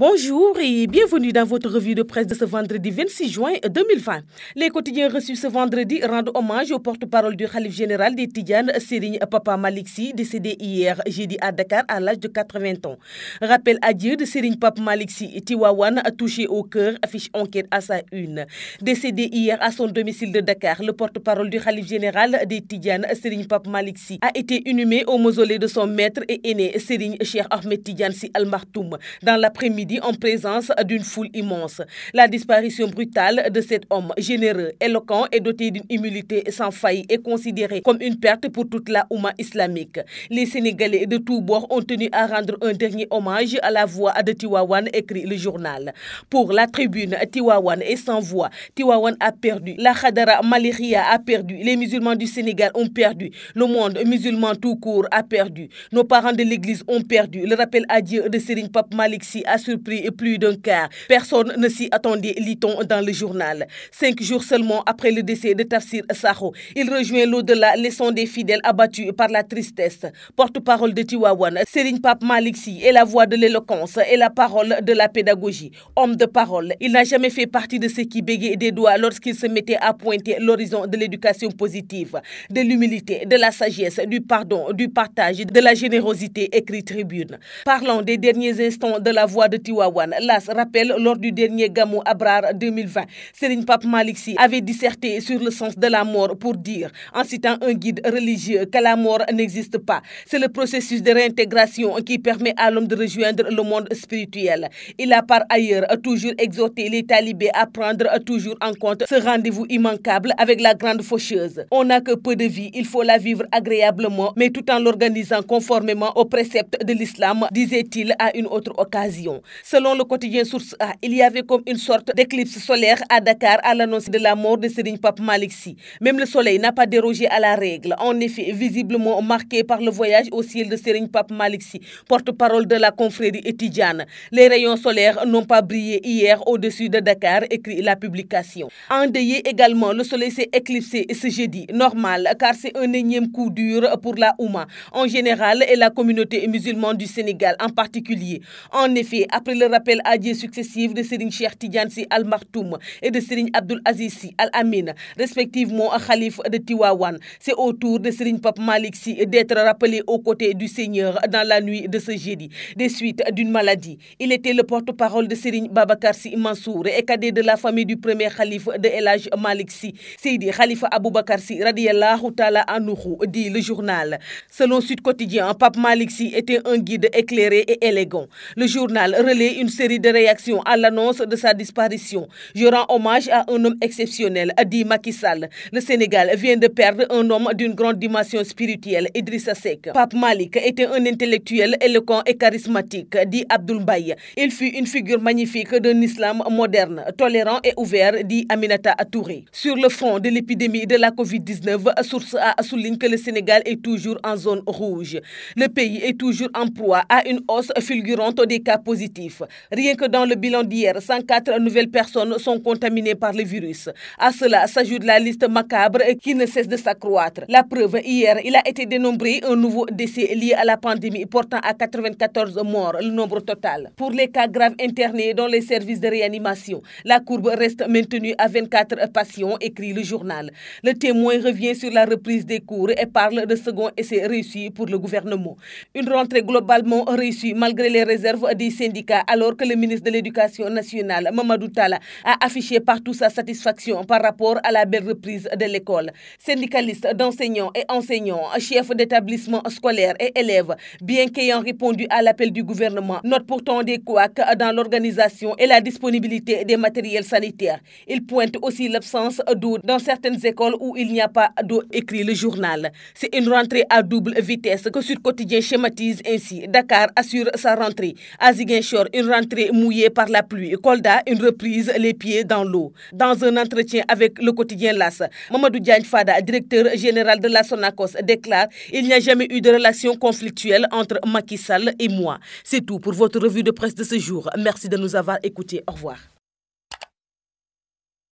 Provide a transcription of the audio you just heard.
Bonjour et bienvenue dans votre revue de presse de ce vendredi 26 juin 2020. Les quotidiens reçus ce vendredi rendent hommage au porte-parole du khalife général des Tidjanes, Serigne Papa Malick Sy, décédé hier jeudi à Dakar à l'âge de 80 ans. Rappel adieu de Serigne Papa Malick Sy, Tivaouane touché au cœur, affiche enquête à sa une. Décédé hier à son domicile de Dakar, le porte-parole du khalife général des Tidjanes, Serigne Papa Malick Sy, a été inhumé au mausolée de son maître et aîné Serigne Cheikh Ahmed Tidiane Sy Al Maktoum dans l'après-midi en présence d'une foule immense. La disparition brutale de cet homme généreux, éloquent et doté d'une humilité sans faille est considérée comme une perte pour toute la Oumma islamique. Les Sénégalais de tous bords ont tenu à rendre un dernier hommage à la voix de Tivaouane, écrit le journal. Pour la tribune, Tivaouane est sans voix. Tivaouane a perdu. La Khadara Malikia a perdu. Les musulmans du Sénégal ont perdu. Le monde musulman tout court a perdu. Nos parents de l'église ont perdu. Le rappel adieu de Serigne Papa Malick Sy a surpris plus d'un quart. Personne ne s'y attendait, lit-on dans le journal. 5 jours seulement après le décès de Tafsir Sakho, il rejoint l'au-delà, laissant des fidèles abattus par la tristesse. Porte-parole de Tivaouane, Serigne Papa Malick Sy est la voix de l'éloquence et la parole de la pédagogie. Homme de parole, il n'a jamais fait partie de ceux qui bégaient des doigts lorsqu'il se mettait à pointer l'horizon de l'éducation positive, de l'humilité, de la sagesse, du pardon, du partage, de la générosité, écrit Tribune. Parlant des derniers instants de la voix de Tivaouane, l'AS rappelle lors du dernier Gamou Abrar 2020, Serigne Papa Malick Sy avait disserté sur le sens de la mort pour dire, en citant un guide religieux, que la mort n'existe pas. C'est le processus de réintégration qui permet à l'homme de rejoindre le monde spirituel. Il a par ailleurs toujours exhorté les talibés à prendre toujours en compte ce rendez-vous immanquable avec la grande faucheuse. On n'a que peu de vie, il faut la vivre agréablement, mais tout en l'organisant conformément aux préceptes de l'islam, disait-il à une autre occasion. Selon le quotidien Source A, il y avait comme une sorte d'éclipse solaire à Dakar à l'annonce de la mort de Serigne Papa Malick Sy. Même le soleil n'a pas dérogé à la règle. En effet, visiblement marqué par le voyage au ciel de Serigne Papa Malick Sy, porte-parole de la confrérie tidjane. Les rayons solaires n'ont pas brillé hier au-dessus de Dakar, écrit la publication. Endeuillé également, le soleil s'est éclipsé ce jeudi. Normal, car c'est un énième coup dur pour la Oumma en général et la communauté musulmane du Sénégal en particulier. En effet, après le rappel adieu successif de Serigne Cheikh Tidiane Sy Al Maktoum et de Serigne Abdoul Aziz Sy Al Amin, respectivement khalife de Tivaouane, c'est au tour de Serigne Papa Malick Sy d'être rappelé aux côtés du Seigneur dans la nuit de ce jeudi, des suites d'une maladie. Il était le porte-parole de Serigne Babacar Sy Mansour et cadet de la famille du premier khalife de El Hadj Malick Sy, Seydi Khalifa Aboubacar Sy radiyallahu ta'ala anhu, dit le journal. Selon Sud Quotidien, Papa Malick Sy était un guide éclairé et élégant. Le journal relaie une série de réactions à l'annonce de sa disparition. Je rends hommage à un homme exceptionnel, a dit Macky Sall. Le Sénégal vient de perdre un homme d'une grande dimension spirituelle, Idrissa Seck. Pape Malick était un intellectuel éloquent et charismatique, dit Abdoul Mbaye. Il fut une figure magnifique d'un islam moderne, tolérant et ouvert, dit Aminata Touré. Sur le front de l'épidémie de la Covid-19, Source A souligne que le Sénégal est toujours en zone rouge. Le pays est toujours en proie à une hausse fulgurante des cas positifs. Rien que dans le bilan d'hier, 104 nouvelles personnes sont contaminées par le virus. À cela s'ajoute la liste macabre qui ne cesse de s'accroître. La preuve, hier, il a été dénombré un nouveau décès lié à la pandémie portant à 94 morts, le nombre total. Pour les cas graves internés dans les services de réanimation, la courbe reste maintenue à 24 patients, écrit le journal. Le Témoin revient sur la reprise des cours et parle de second essai réussi pour le gouvernement. Une rentrée globalement réussie malgré les réserves des syndicats, alors que le ministre de l'Éducation nationale, Mamadou Talla, a affiché partout sa satisfaction par rapport à la belle reprise de l'école. Syndicalistes d'enseignants et enseignants, chefs d'établissements scolaires et élèves, bien qu'ayant répondu à l'appel du gouvernement, notent pourtant des couacs dans l'organisation et la disponibilité des matériels sanitaires. Ils pointent aussi l'absence d'eau dans certaines écoles où il n'y a pas d'eau, écrit le journal. C'est une rentrée à double vitesse que Sud Quotidien schématise ainsi. Dakar assure sa rentrée. À Ziguinchor, une rentrée mouillée par la pluie. Kolda, une reprise les pieds dans l'eau. Dans un entretien avec le quotidien LAS, Mamadou Diagne Fada, directeur général de la Sonacos, déclare « Il n'y a jamais eu de relation conflictuelle entre Macky Sall et moi ». C'est tout pour votre revue de presse de ce jour. Merci de nous avoir écoutés. Au revoir.